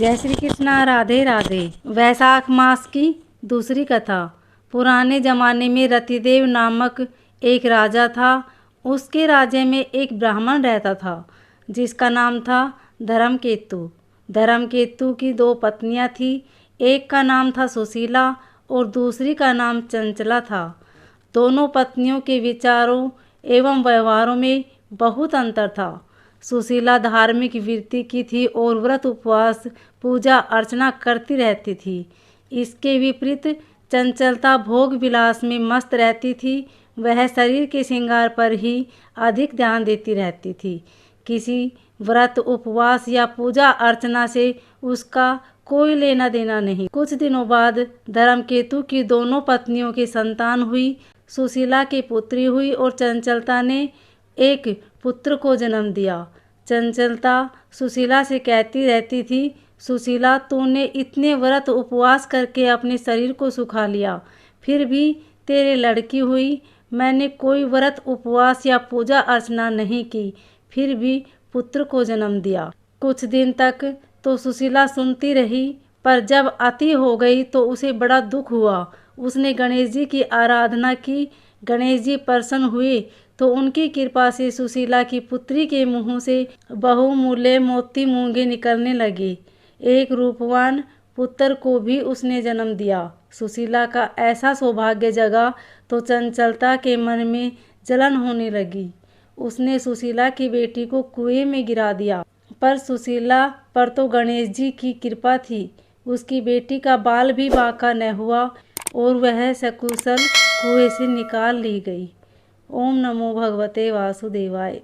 जय श्री कृष्णा। राधे राधे। वैशाख मास की दूसरी कथा। पुराने ज़माने में रतिदेव नामक एक राजा था। उसके राज्य में एक ब्राह्मण रहता था जिसका नाम था धर्मकेतु। धर्मकेतु की दो पत्नियां थीं। एक का नाम था सुशीला और दूसरी का नाम चंचला था। दोनों पत्नियों के विचारों एवं व्यवहारों में बहुत अंतर था। सुशीला धार्मिक वृत्ति की थी और व्रत उपवास पूजा अर्चना करती रहती थी। इसके विपरीत चंचलता भोग विलास में मस्त रहती थी। वह शरीर के श्रृंगार पर ही अधिक ध्यान देती रहती थी। किसी व्रत उपवास या पूजा अर्चना से उसका कोई लेना देना नहीं। कुछ दिनों बाद धर्मकेतु की दोनों पत्नियों की संतान हुई। सुशीला की पुत्री हुई और चंचलता ने एक पुत्र को जन्म दिया। चंचलता सुशीला से कहती रहती थी, सुशीला, तूने इतने व्रत उपवास करके अपने शरीर को सुखा लिया, फिर भी तेरे लड़की हुई। मैंने कोई व्रत उपवास या पूजा अर्चना नहीं की, फिर भी पुत्र को जन्म दिया। कुछ दिन तक तो सुशीला सुनती रही, पर जब अति हो गई तो उसे बड़ा दुख हुआ। उसने गणेश जी की आराधना की। गणेश जी प्रसन्न हुए तो उनकी कृपा से सुशीला की पुत्री के मुंह से बहुमूल्य मोती मूंगे निकलने लगे। एक रूपवान पुत्र को भी उसने जन्म दिया। सुशीला का ऐसा सौभाग्य जगा तो चंचलता के मन में जलन होने लगी। उसने सुशीला की बेटी को कुएं में गिरा दिया, पर सुशीला पर तो गणेश जी की कृपा थी। उसकी बेटी का बाल भी बांका न हुआ और वह सकुशल कुएं से निकाल ली गई। ओम नमो भगवते वासुदेवाय।